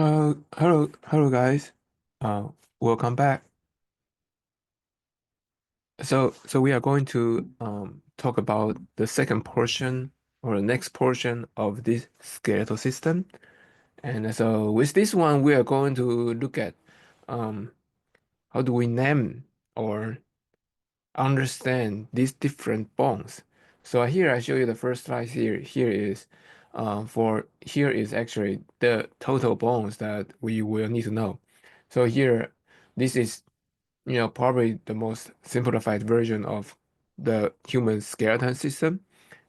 Hello guys. Uh, Welcome back. So we are going to talk about the second portion or the next portion of this skeletal system. And so with this one, we are going to look at um, how do we name or understand these different bones. So here I show you the first slide here. Here is actually the total bones that we will need to know. So here, this is probably the most simplified version of the human skeleton system,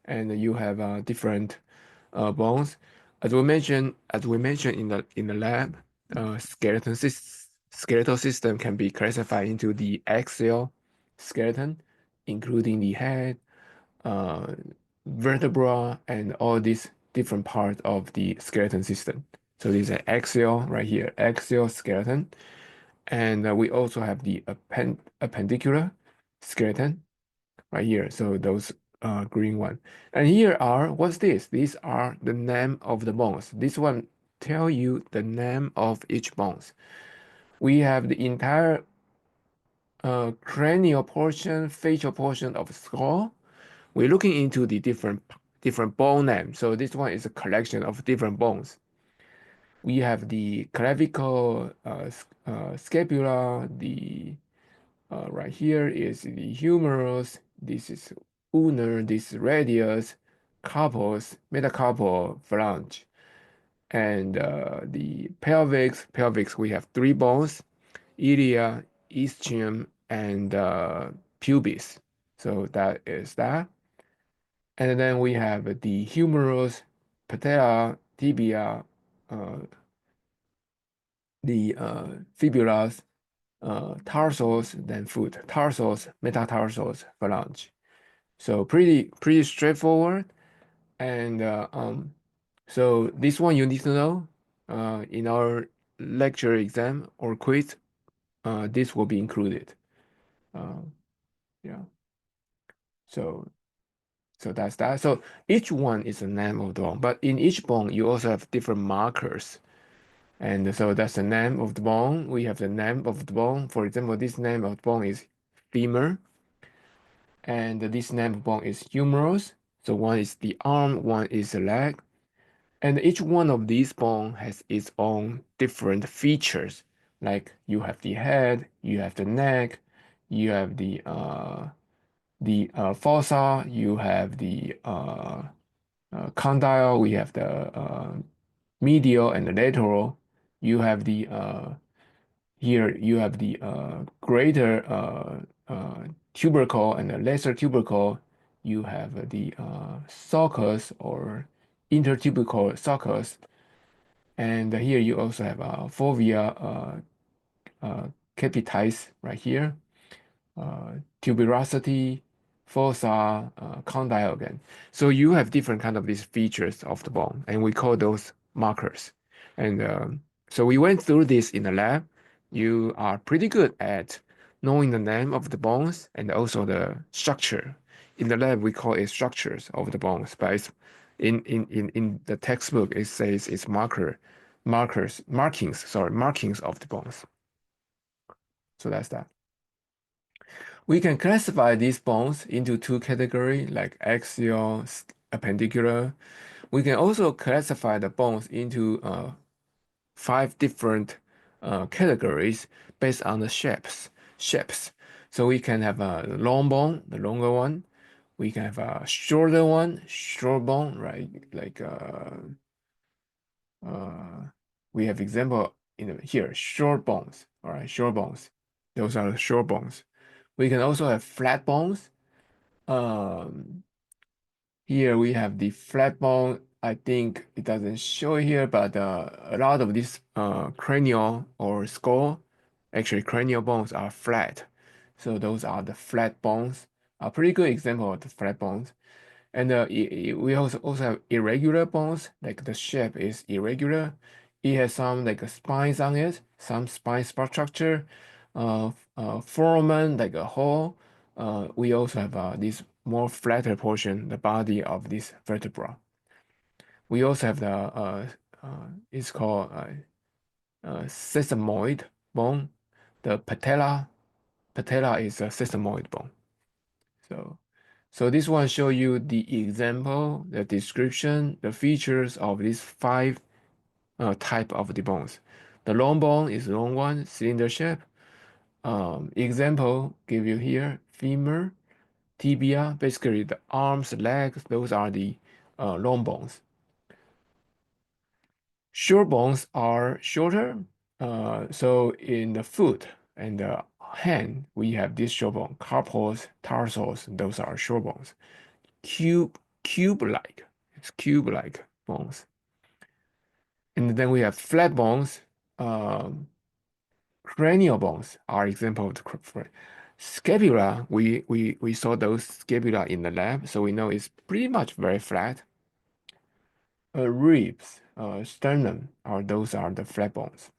and you have different bones. As we mentioned in the lab, skeletal system can be classified into the axial skeleton, including the head, uh, vertebra, and all these different parts of the skeleton system. So this is an axial right here, axial skeleton. And we also have the appendicular skeleton right here. So those green one. And here are, what's this? These are the name of the bones. This one tell you the name of each bones. We have the entire cranial portion, facial portion of skull. We're looking into the different bone names. So this one is a collection of different bones. We have the clavicle, scapula, the right here is the humerus. This is ulnar. This is radius, carpus, metacarpal, phalange, and the pelvis. Pelvics we have three bones: ilia, ischium, and pubis. So that is that. And then we have the humerus, patella, tibia, uh, the fibulas, tarsals, then foot, tarsals, metatarsals, phalange. So pretty straightforward. And so this one you need to know in our lecture exam or quiz. This will be included. Uh, yeah. So so that's that. So each one is a name of the bone, but in each bone you also have different markers. And so that's the name of the bone. We have the name of the bone. For example, this name of the bone is femur. And this name of bone is humerus. So one is the arm, one is the leg. And each one of these bones has its own different features. Like you have the head, you have the neck, you have the fossa, you have the condyle, we have the medial and the lateral. You have the here you have the greater tubercle and the lesser tubercle. You have the sulcus or intertubercle sulcus, and here you also have fovea capitis right here, tuberosity, fossa, condyle again. So you have different kind of these features of the bone, and we call those markers. And so we went through this in the lab. You are pretty good at knowing the name of the bones and also the structure. In the lab, we call it structures of the bones, but it's in the textbook, it says it's markings of the bones. So that's that. We can classify these bones into two categories, like axial, appendicular. We can also classify the bones into five different categories based on the shapes. So we can have a long bone, the longer one. We can have a shorter one, short bone, right? Like uh, we have example here, short bones. All right, short bones. Those are the short bones. We can also have flat bones. Um, Here we have the flat bone. I think it doesn't show here, but a lot of these cranial or skull, actually cranial bones are flat. So those are the flat bones. A pretty good example of the flat bones. And we also have irregular bones, like the shape is irregular. It has some like spines on it, some spine structure, foramen like a hole. We also have this more flatter portion, the body of this vertebra. We also have the it's called sesamoid bone. The patella is a sesamoid bone. So this one show you the example, the description, the features of these five type of the bones. The long bone is long one, cylinder shape. Example give you here, femur, tibia, basically the arms, legs, those are the long bones. Short bones are shorter. So in the foot and the hand, we have this short bone, carpals, tarsals, those are short bones. Cube-like, it's cube-like bones. And then we have flat bones. Cranial bones are example of the scapula. We saw those scapula in the lab, so we know it's pretty much very flat. Ribs, sternum, those are the flat bones.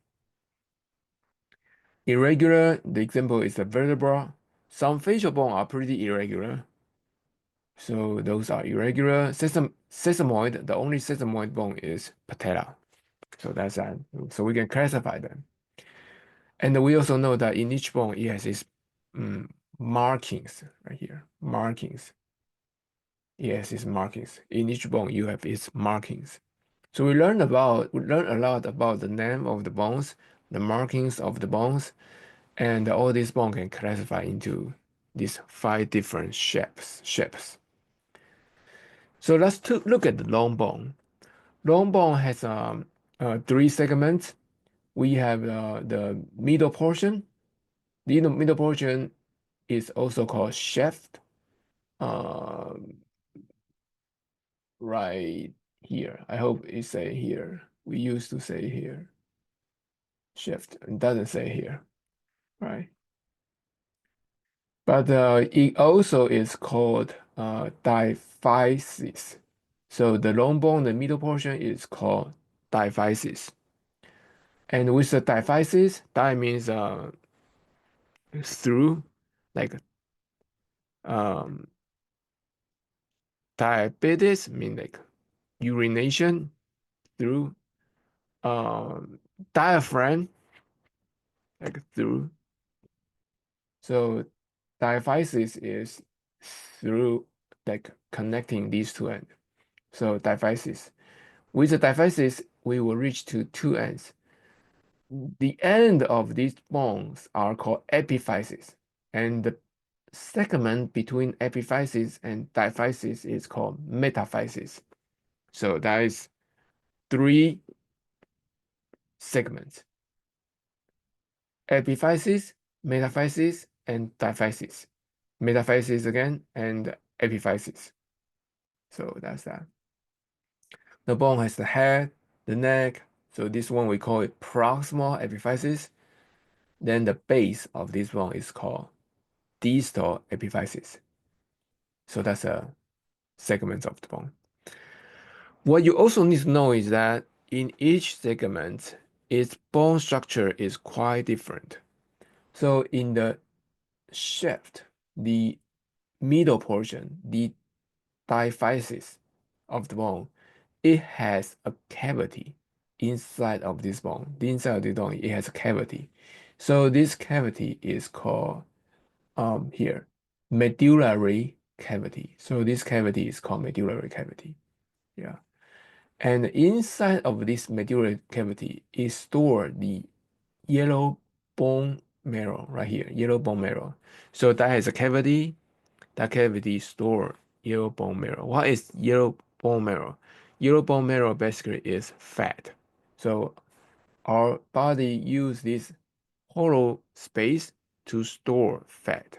Irregular, the example is the vertebra. Some facial bones are pretty irregular. So those are irregular. Sesamoid, the only sesamoid bone is patella. So that's that. So we can classify them. And we also know that in each bone, it has its markings right here. Markings. Yes, its markings. In each bone, you have its markings. So we learn a lot about the name of the bones, the markings of the bones, and all these bones can classify into these five different shapes. So let's look at the long bone. Long bone has three segments. We have the middle portion. The middle portion is also called shaft. Right here. I hope it say here. We used to say here. Shaft. It doesn't say here. Right. But it also is called diaphysis. So the long bone, the middle portion is called diaphysis. And with the diaphysis, di means through, like um, diabetes mean like urination through, diaphragm like through. So diaphysis is through, like connecting these two ends. So diaphysis. With the diaphysis, we will reach to two ends. The end of these bones are called epiphysis, and the segment between epiphysis and diaphysis is called metaphysis. So that is three segments: epiphysis, metaphysis, and diaphysis. Metaphysis again and epiphysis. So that's that. The bone has the head, the neck. So this one we call it proximal epiphysis. Then the base of this bone is called distal epiphysis. So that's a segment of the bone. What you also need to know is that in each segment, its bone structure is quite different. So in the shaft, the middle portion, the diaphysis of the bone, it has a cavity inside of this bone. The inside of the bone, it has a cavity. So this cavity is called here medullary cavity. So this cavity is called medullary cavity. Yeah. And inside of this medullary cavity is stored the yellow bone marrow right here, yellow bone marrow. So that has a cavity. That cavity store yellow bone marrow. What is yellow bone marrow? Yellow bone marrow basically is fat. So our body use this hollow space to store fat.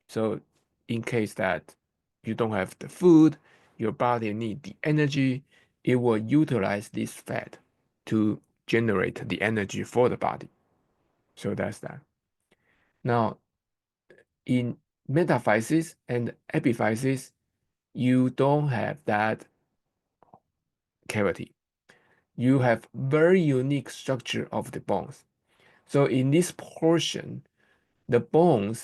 So in case that you don't have the food, your body need the energy, it will utilize this fat to generate the energy for the body. So that's that. Now, in metaphysis and epiphysis, you don't have that cavity. You have very unique structure of the bones. So in this portion, the bone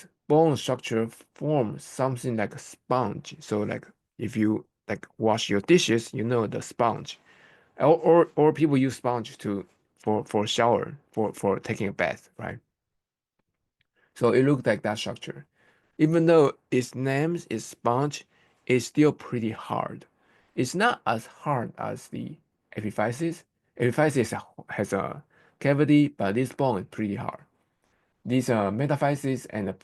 structure forms something like a sponge. So like if you like wash your dishes, you know the sponge. Or people use sponge to for shower, for taking a bath, right? So it looks like that structure. Even though its name is sponge, it's still pretty hard. It's not as hard as the epiphysis. Epiphysis has a cavity, but this bone is pretty hard. This metaphysis and the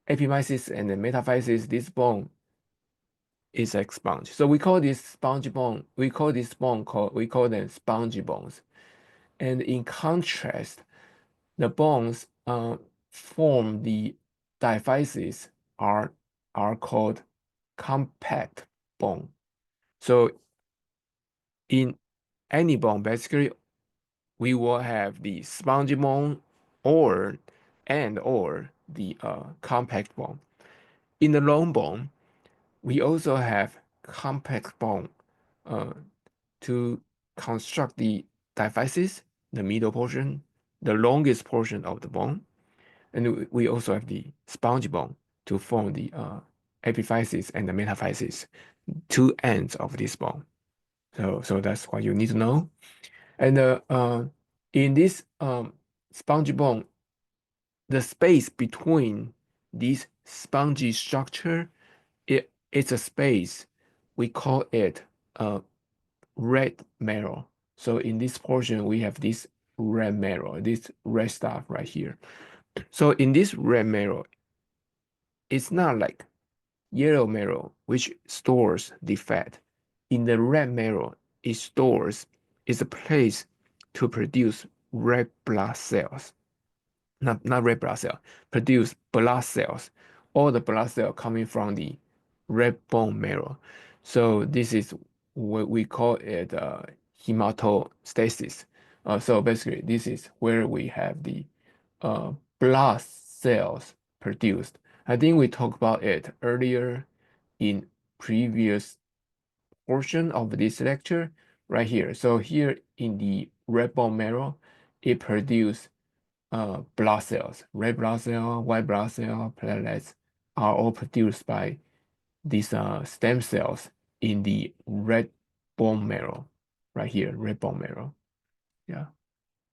epimysis and the metaphysis, this bone is a sponge. So we call this sponge bone. We call this bone we call them spongy bones. And in contrast, the bones form the diaphyses are called compact bone. So in any bone, basically, we will have the spongy bone or the compact bone. In the long bone, we also have compact bone to construct the diaphysis, the middle portion, the longest portion of the bone. And we also have the spongy bone to form the epiphysis and the metaphysis, two ends of this bone. So that's what you need to know. And in this spongy bone, the space between this spongy structure, it's a space. We call it red marrow. So in this portion, we have this red marrow, this red stuff right here. So in this red marrow, it's not like yellow marrow, which stores the fat. In the red marrow, it stores, is a place to produce red blood cells. Not red blood cell, produce blood cells. All the blood cells coming from the red bone marrow. So this is what we call it hematostasis. So basically, this is where we have the blood cells produced. I think we talked about it earlier in previous portion of this lecture right here. So here in the red bone marrow, it produces blood cells. Red blood cell, white blood cell, platelets are all produced by these stem cells in the red bone marrow right here, red bone marrow. Yeah.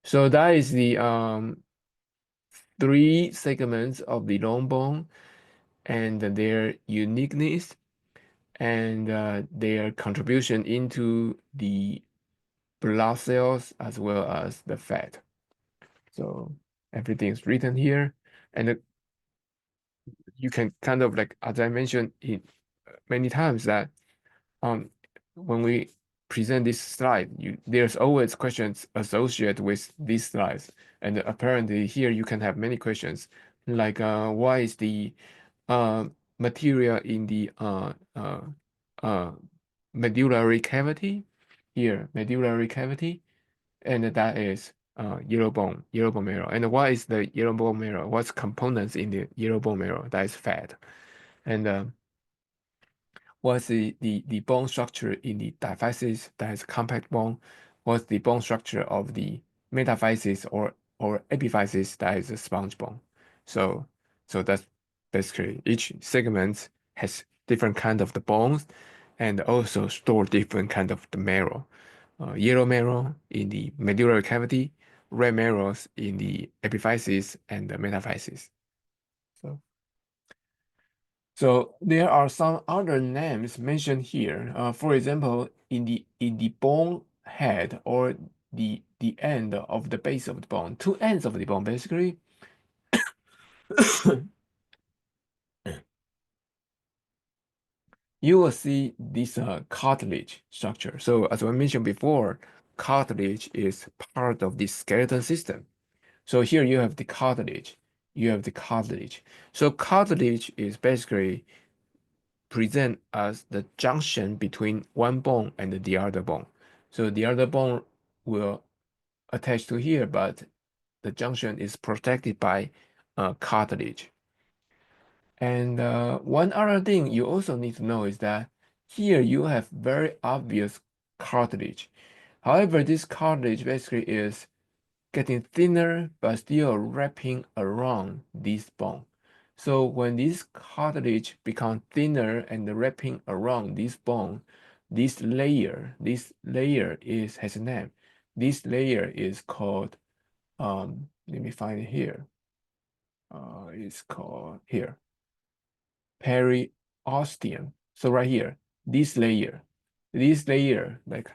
So that is the three segments of the long bone and their uniqueness and their contribution into the blood cells as well as the fat. So everything is written here, and you can kind of like, as I mentioned it many times, that um when we present this slide, there's always questions associated with these slides, and apparently here you can have many questions like why is the material in the medullary cavity here, medullary cavity, and that is yellow bone marrow. And what is the yellow bone marrow? What's components in the yellow bone marrow? That is fat. And what's the bone structure in the diaphysis? That is compact bone. What's the bone structure of the metaphysis or epiphysis? That is a sponge bone. So that's basically each segment has different kind of the bones and also store different kind of the marrow. Yellow marrow in the medullary cavity, red marrows in the epiphysis and the metaphysis. So there are some other names mentioned here. For example, in the bone head or the end of the base of the bone, two ends of the bone basically. You will see this cartilage structure. So as I mentioned before, cartilage is part of the skeleton system. So here you have the cartilage. You have the cartilage. So cartilage is basically present as the junction between one bone and the other bone. So the other bone will attach to here, but the junction is protected by cartilage. And one other thing you also need to know is that here you have very obvious cartilage. However, this cartilage basically is getting thinner but still wrapping around this bone. So when this cartilage become thinner and wrapping around this bone, this layer has a name. this layer is called, let me find it here. It's called here, periosteum. So right here, this layer, like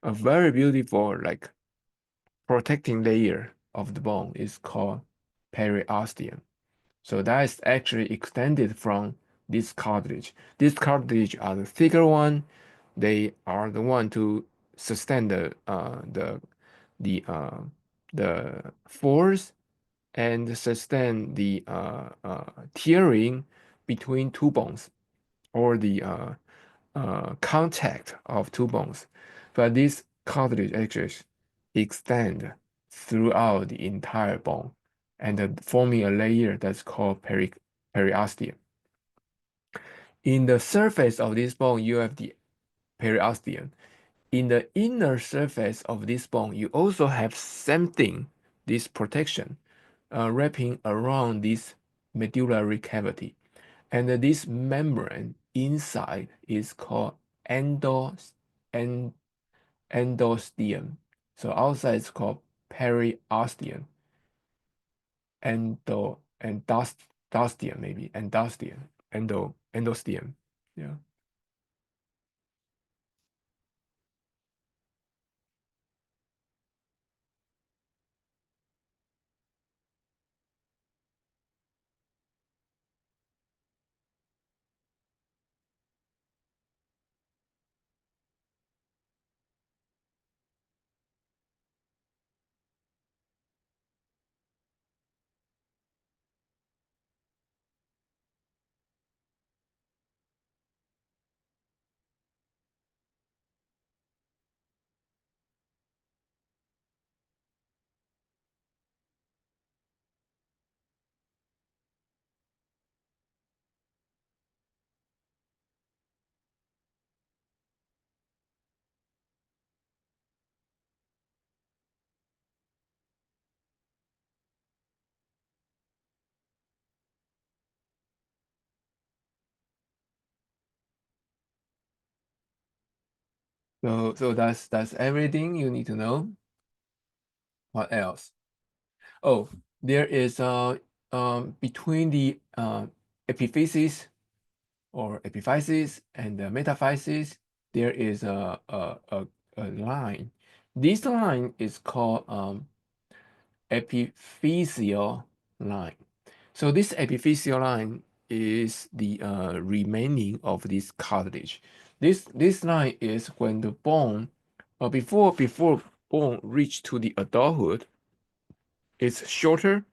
a very beautiful, like protecting layer of the bone is called periosteum. So that is actually extended from this cartilage. This cartilage are the thicker one. They are the one to sustain the the force and sustain the tearing between two bones or the contact of two bones. But this cartilage actually extend throughout the entire bone and forming a layer that's called periosteum. In the surface of this bone, you have the periosteum. In the inner surface of this bone, you also have something, this protection, wrapping around this medullary cavity. And this membrane inside is called endosteum. So outside it's called periosteum. Endosteum maybe. Endosteum. Yeah. So that's everything you need to know. What else? Oh, there is between the epiphysis or epiphysis and the metaphysis, there is a line. This line is called epiphyseal line. So this epiphyseal line is the remaining of this cartilage. This line is when the bone, before bone reach to the adulthood, it's shorter,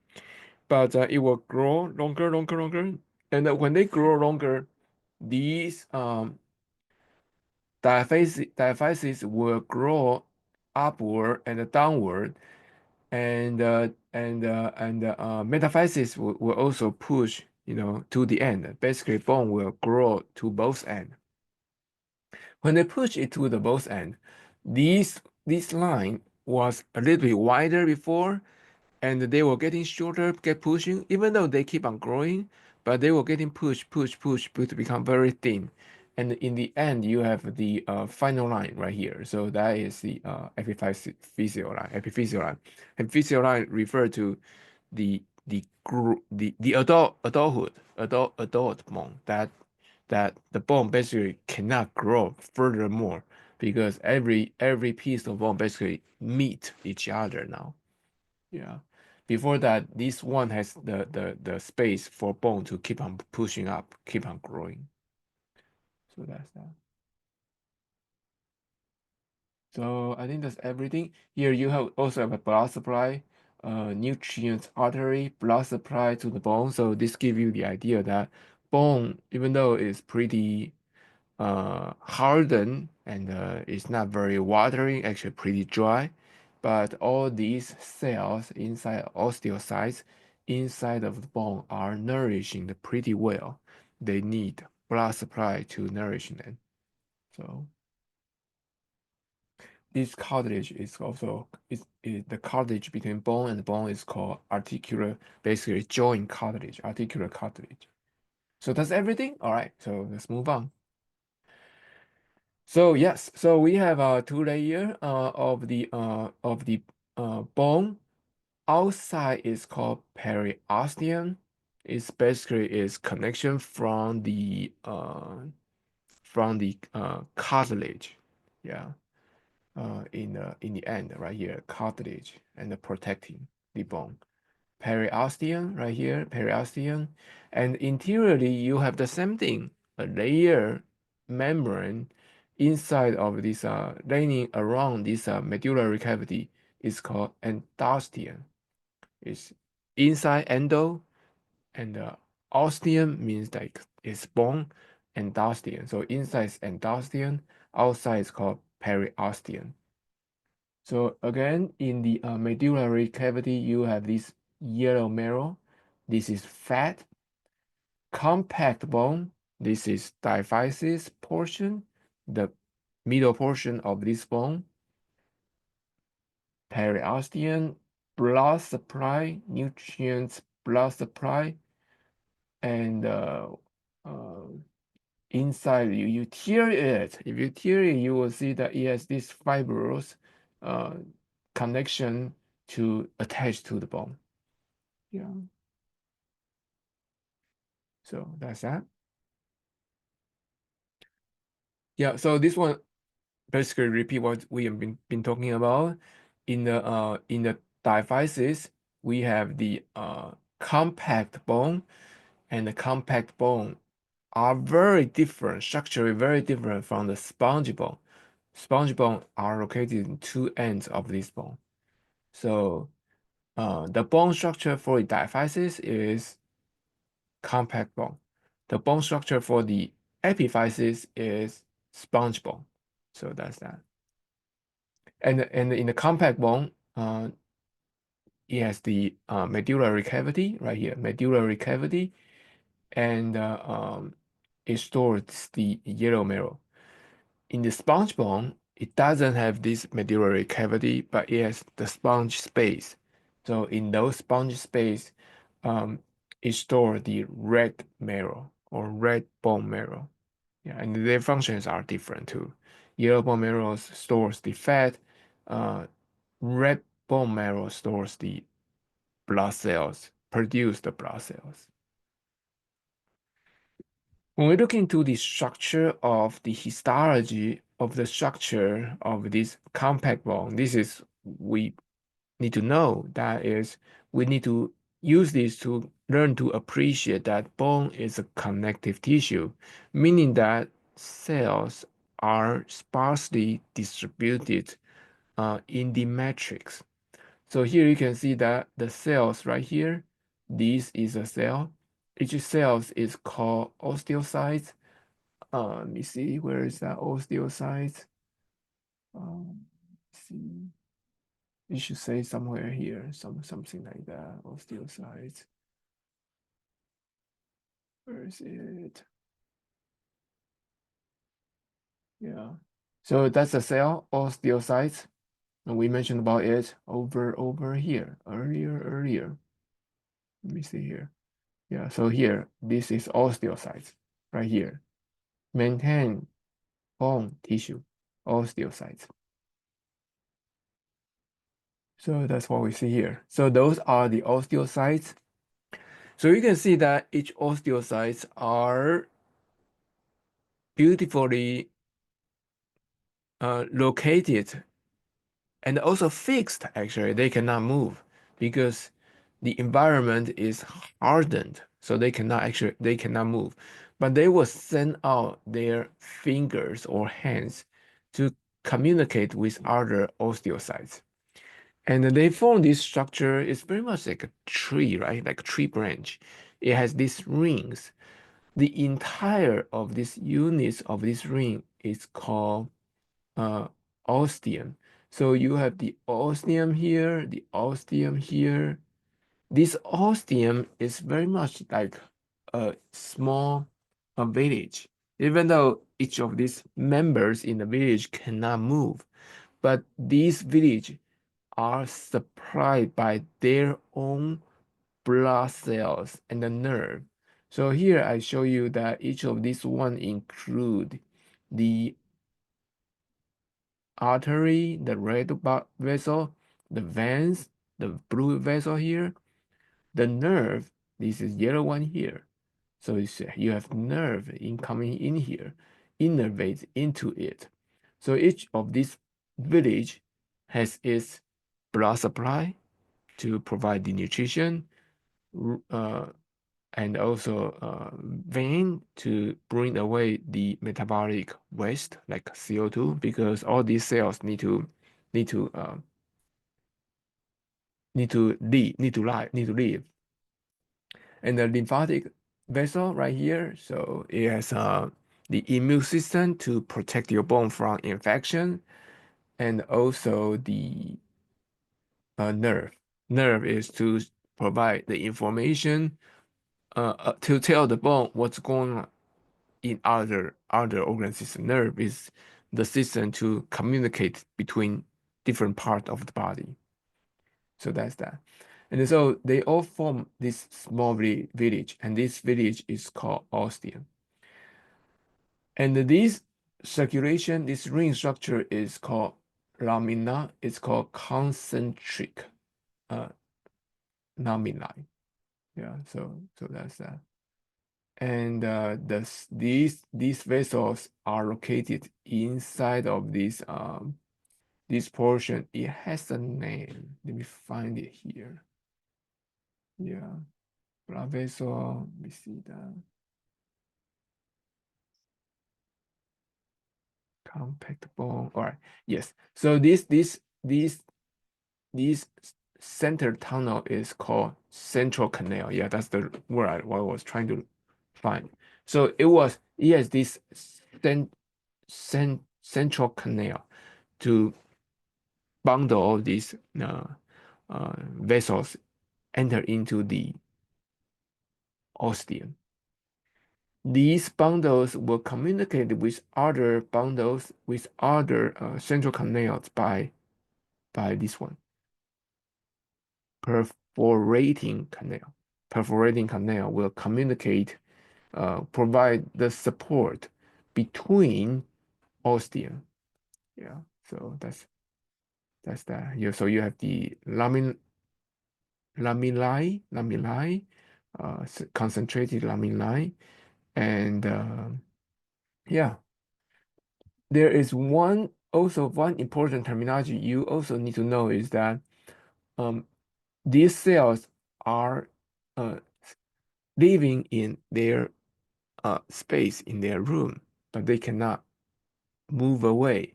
but it will grow longer. And when they grow longer, these diaphyses will grow upward and downward, and metaphysis will also push, to the end. Basically, bone will grow to both ends. When they push it to the both end, this line was a little bit wider before, and they were getting shorter, get pushing, even though they keep on growing, but they were getting pushed to become very thin. And in the end, you have the final line right here. So that is the epiphyseal line. Epiphyseal line refer to the adult bone that the bone basically cannot grow furthermore because every piece of bone basically meet each other now. Yeah. Before that, this one has the space for bone to keep on pushing up, keep on growing. So that's that. So I think that's everything. Here you have also have a blood supply, nutrients artery, blood supply to the bone. So this give you the idea that bone, even though it's pretty hardened and it's not very watery, actually pretty dry. But all these cells inside osteocytes inside of the bone are nourishing them pretty well. They need blood supply to nourish them. So this cartilage is also is the cartilage between bone and bone is called articular, basically joint cartilage, articular cartilage. So that's everything. All right, so let's move on. So yes, so we have two layer of the bone. Outside is called periosteum. It's basically is connection from the cartilage. Yeah. In the end right here, cartilage and protecting the bone. Periosteum right here, periosteum, and interiorly you have the same thing, a layer membrane inside of this lining around this medullary cavity is called endosteum. It's inside endo, and osteum means like it's bone, endosteum. So inside is endosteum, outside is called periosteum. So again, in the medullary cavity, you have this yellow marrow. This is fat, compact bone. This is diaphysis portion, the middle portion of this bone. Periosteum, blood supply, nutrients, blood supply, and uh, inside you tear it. If you tear it, you will see that it has this fibrous uh, connection to attach to the bone. Yeah. So that's that. Yeah. So this one basically repeat what we have been talking about. In the diaphysis, we have the compact bone, and the compact bone are very different, structurally very different from the spongy bone. Spongy bone are located in two ends of this bone. So the bone structure for the diaphysis is compact bone. The bone structure for the epiphysis is sponge bone. So that's that. And in the compact bone, it has the medullary cavity right here, medullary cavity, and it stores the yellow marrow. In the sponge bone, it doesn't have this medullary cavity, but it has the sponge space. So in those sponge space, um, it stores the red marrow or red bone marrow. Yeah, and their functions are different too. Yellow bone marrow stores the fat. Uh, red bone marrow stores the blood cells, produce the blood cells. When we look into the structure of the histology of the structure of this compact bone, this is we need to know. That is, we need to use this to learn to appreciate that bone is a connective tissue, meaning that cells are sparsely distributed in the matrix. So here you can see that the cells right here, this is a cell. Each cell is called osteocytes. Let me see, where is that osteocyte? Let's see, you should say somewhere here, something like that. Osteocytes. Where is it? Yeah. So that's a cell, osteocytes. And we mentioned about it over here earlier. Let me see here. Yeah. So here, this is osteocytes right here. Maintain bone tissue, osteocytes. So that's what we see here. So those are the osteocytes. So you can see that each osteocytes are beautifully located and also fixed. Actually, they cannot move because the environment is hardened, so they cannot move. But they will send out their fingers or hands to communicate with other osteocytes. And they form this structure. It's very much like a tree, right? Like a tree branch. It has these rings. The entire of these units of this ring is called uh, ostium. So you have the ostium here, the ostium here. This ostium is very much like a small village, even though each of these members in the village cannot move. But these village are supplied by their own blood cells and the nerve. So here I show you that each of these one include the artery, the red vessel, the veins, the blue vessel here, the nerve, this is yellow one here. So you have nerve coming in here, innervates into it. So each of these village has its blood supply to provide the nutrition, uh, and also vein to bring away the metabolic waste like CO2, because all these cells need to live. And the lymphatic vessel right here, so it has the immune system to protect your bone from infection, and also the nerve. Nerve is to provide the information to tell the bone what's going on in other organ system. Nerve is the system to communicate between different parts of the body. So that's that. And so they all form this small village, and this village is called osteum. And this circulation, this ring structure is called lamina. It's called concentric laminae. Yeah, so that's that. And these vessels are located inside of this portion. It has a name. Let me find it here. Yeah, blood vessel. Let me see that. Compact bone. All right. Yes. So this center tunnel is called central canal. Yeah, that's the word what I was trying to find. So it has this central canal to bundle all these vessels enter into the osteum. These bundles will communicate with other bundles with other central canals by this one, perforating canal. Perforating canal will communicate, provide the support between osteum. Yeah, so that's that. Yeah, so you have the lamellae, concentrated lamellae, and yeah, there is one important terminology you also need to know is that these cells are living in their space in their room, but they cannot move away,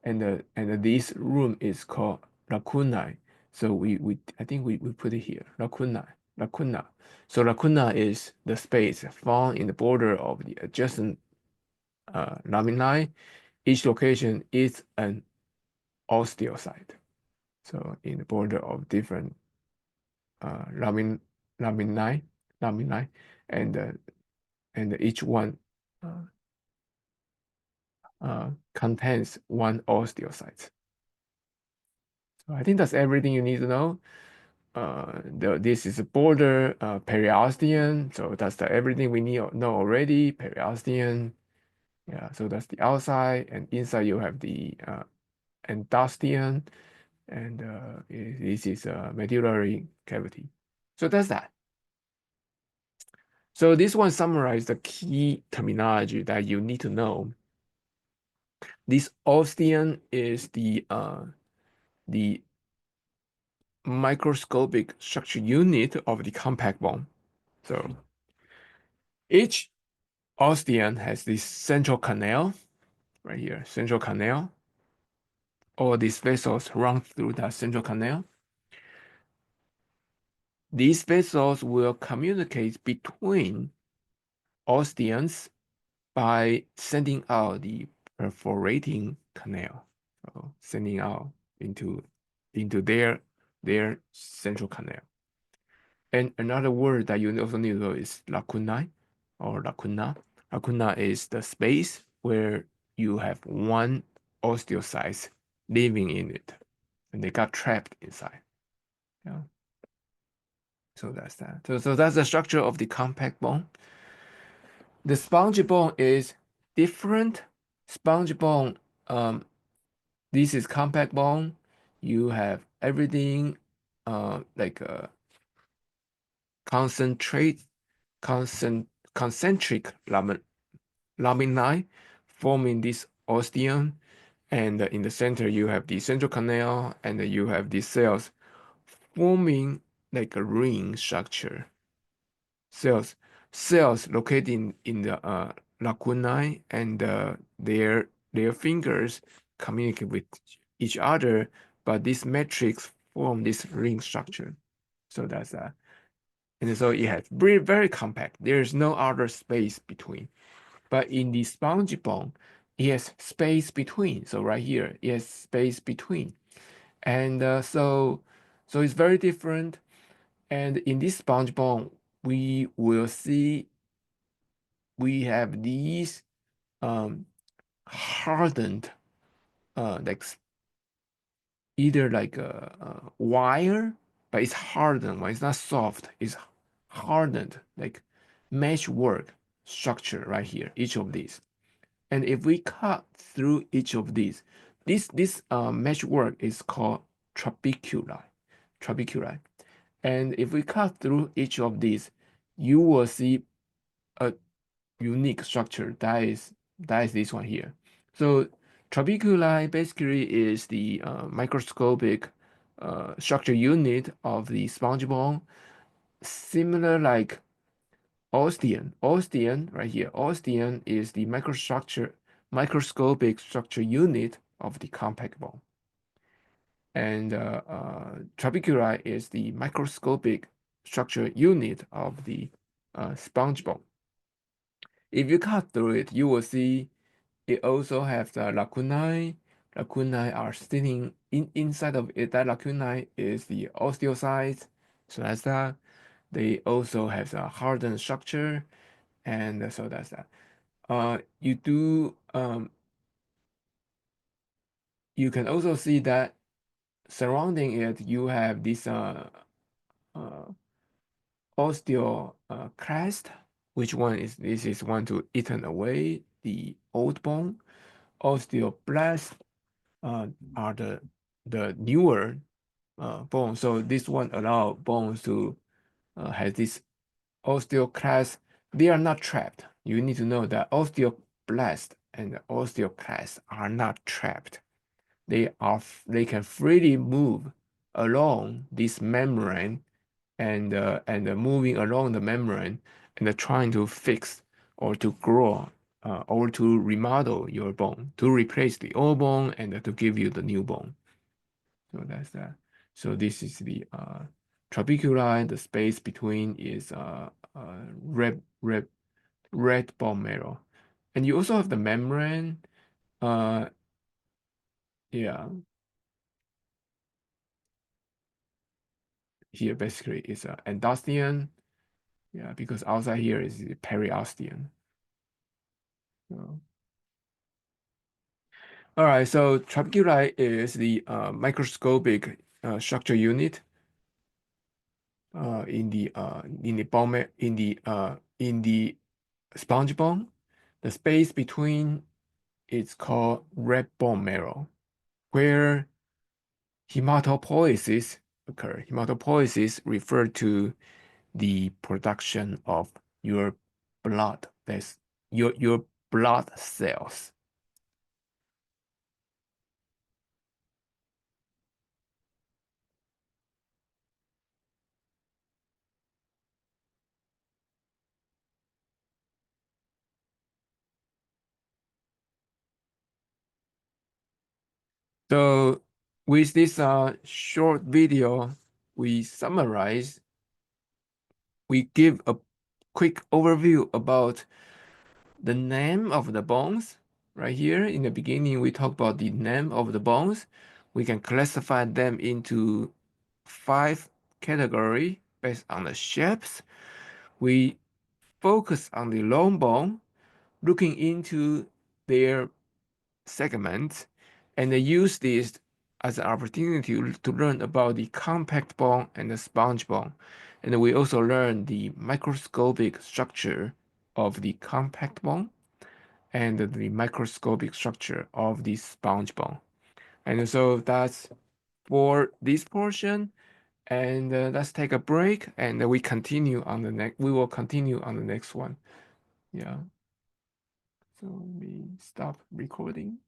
and this room is called lacunae. So I think we put it here, lacuna. So lacuna is the space found in the border of the adjacent laminae. Each location is an osteocyte. So in the border of different laminae, and each one contains one osteocyte. So I think that's everything you need to know. This is a border periosteum, so that's everything we need to know already. Periosteum, yeah. So that's the outside, and inside you have the endosteum, and this is a medullary cavity. So that's that. So this one summarizes the key terminology that you need to know. This osteum is the microscopic structure unit of the compact bone. So each osteum has this central canal right here, central canal. All these vessels run through that central canal. These vessels will communicate between osteums by sending out the perforating canal, so sending out into their central canal. And another word that you also need to know is lacunae or lacuna. Lacuna is the space where you have one osteocyte living in it, and they got trapped inside. Yeah. So that's that. So that's the structure of the compact bone. The spongy bone is different. Spongy bone, this is compact bone. You have everything like concentrate, concent, concentric laminae forming this osteum. And in the center, you have the central canal, and you have the cells forming like a ring structure. Cells, cells located in the lacunae, and their fingers communicate with each other, but this matrix form this ring structure. So that's and so it has very compact. There's no other space between. But in the spongy bone, it has space between. So right here, it has space between. And so it's very different. And in this sponge bone, we will see we have these hardened, like either like a wire, but it's hardened. It's not soft. It's hardened, like meshwork structure right here. Each of these. And if we cut through each of these, this meshwork is called trabeculi, trabeculi. And if we cut through each of these, you will see a unique structure that is this one here. So trabeculi basically is the microscopic structure unit of the sponge bone, similar like osteon. Osteon right here. Osteon is the microscopic structure unit of the compact bone. And trabeculi is the microscopic structure unit of the sponge bone. If you cut through it, you will see it also has the lacunae. Lacunae are sitting inside of it. That lacunae is the osteocytes. So that's that. They also have a hardened structure, and so that's that. You do you can also see that surrounding it, you have this uh, osteoclast, which one is this is one to eaten away the old bone. Osteoblast are the newer bone. So this one allow bones to have this osteoclast. They are not trapped. You need to know that osteoblast and osteoclast are not trapped. They can freely move along this membrane and moving along the membrane and trying to fix or to grow or to remodel your bone, to replace the old bone and to give you the new bone. So that's that. So this is the trabeculi. The space between is red bone marrow, and you also have the membrane. Yeah, here basically is endosteum. Yeah, because outside here is periosteum. So, all right, so trabeculi is the microscopic structure unit in the bone in the sponge bone. The space between it's called red bone marrow, where hematopoiesis occur. Hematopoiesis refer to the production of your blood. That's your blood cells. So with this short video, we summarize, we give a quick overview about the name of the bones. Right here in the beginning, we talk about the name of the bones. We can classify them into 5 categories based on the shapes. We focus on the long bone, looking into their segments, and they use this as an opportunity to learn about the compact bone and the sponge bone. And we also learn the microscopic structure of the compact bone and the microscopic structure of the sponge bone. And so that's for this portion. And let's take a break, and we continue on the next. We will continue on the next one. Yeah. So let me stop recording.